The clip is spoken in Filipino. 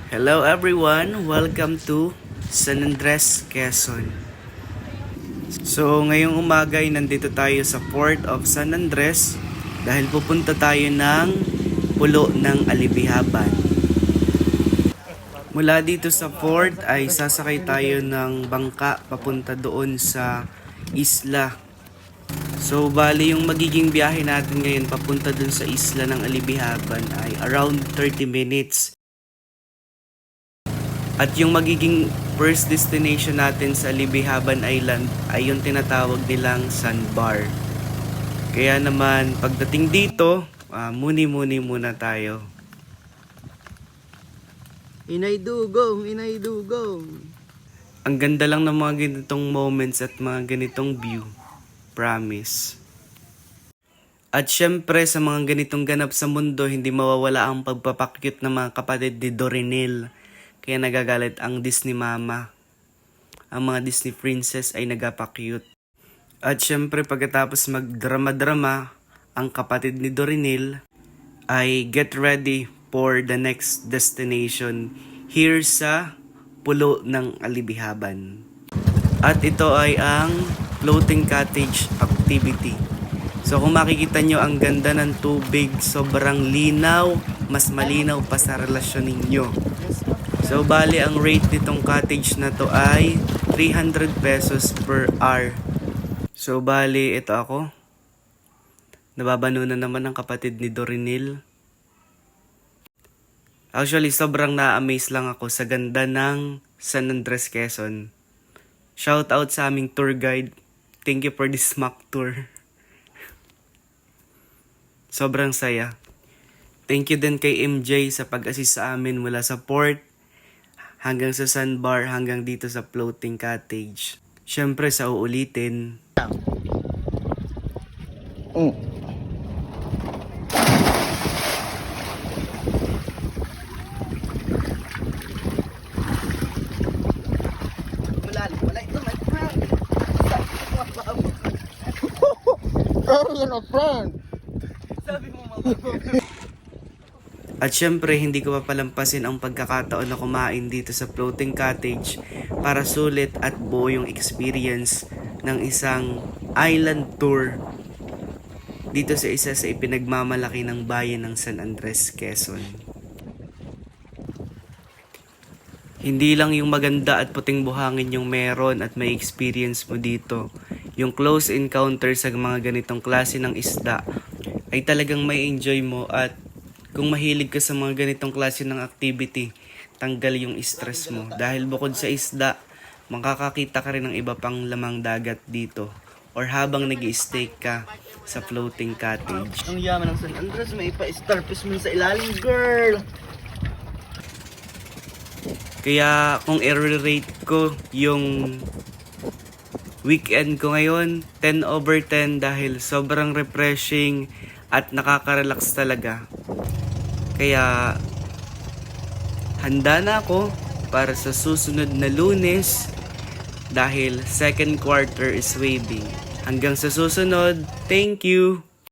Hello everyone! Welcome to San Andres, Quezon. So ngayong umaga ay nandito tayo sa Port of San Andres dahil pupunta tayo ng Pulo ng Alibihaban. Mula dito sa port ay sasakay tayo ng bangka papunta doon sa isla. So bali yung magiging biyahe natin ngayon papunta doon sa isla ng Alibihaban ay around 30 minutes. At yung magiging first destination natin sa Alibihaban Island ay yung tinatawag nilang Sandbar. Kaya naman pagdating dito, muni-muni muna tayo. Inay dugong. Ang ganda lang ng mga ganitong moments at mga ganitong view. Promise. At syempre sa mga ganitong ganap sa mundo, hindi mawawala ang pagpapakyut ng mga kapatid ni Dorinil. Kaya nagagalit ang Disney Mama. Ang mga Disney Princess ay nagapakyut. At syempre pagkatapos magdrama-drama, ang kapatid ni Dorinil ay get ready for the next destination here sa Pulo ng Alibihaban. At ito ay ang floating cottage activity. So kung makikita nyo ang ganda ng tubig, sobrang linaw, mas malinaw pa sa relasyon ninyo. So bali ang rate nitong cottage na to ay 300 pesos per hour. So bali ito ako. Nababano na naman ang kapatid ni Dorinil. Actually sobrang na-amaze lang ako sa ganda ng San Andres, Quezon. Shout out sa aming tour guide. Thank you for this mock tour. Sobrang saya. Thank you din kay MJ sa pag-assist sa amin mula sa port hanggang sa sandbar, hanggang dito sa floating cottage. Syempre sa uulitin. At syempre, hindi ko papalampasin ang pagkakataon na kumain dito sa floating cottage para sulit at buo yung experience ng isang island tour dito sa isa sa ipinagmamalaki ng bayan ng San Andres, Quezon. Hindi lang yung maganda at puting buhangin yung meron at may experience mo dito. Yung close encounter sa mga ganitong klase ng isda ay talagang may enjoy mo, at kung mahilig ka sa mga ganitong klase ng activity, tanggal yung stress mo. Dahil bukod sa isda, makakakita ka rin ng iba pang lamang dagat dito. Or habang nag-i-stay ka sa floating cottage. Ang yaman ng San Andres, may ipa-starfish mo sa ilalim, girl! Kaya kung i-rate ko yung weekend ko ngayon, 10/10 dahil sobrang refreshing at nakaka-relax talaga. Kaya handa na ako para sa susunod na Lunes dahil second quarter is waving. Hanggang sa susunod, thank you!